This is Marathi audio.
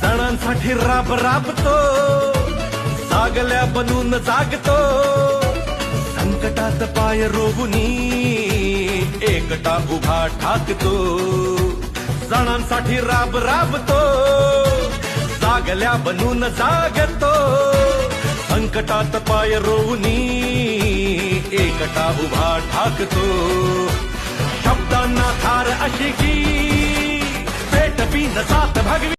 सणांसाठी राब राबतो, जागल्या बनून जागतो, संकटात पाय रोवुनी एकटा उभा ठाकतो. सणांसाठी राब राबतो, जागल्या बनून जागतो, संकटात पाय रोवुनी एकटा उभा ठाकतो. शब्दांना धार अशी की पेट बिन जात भगवी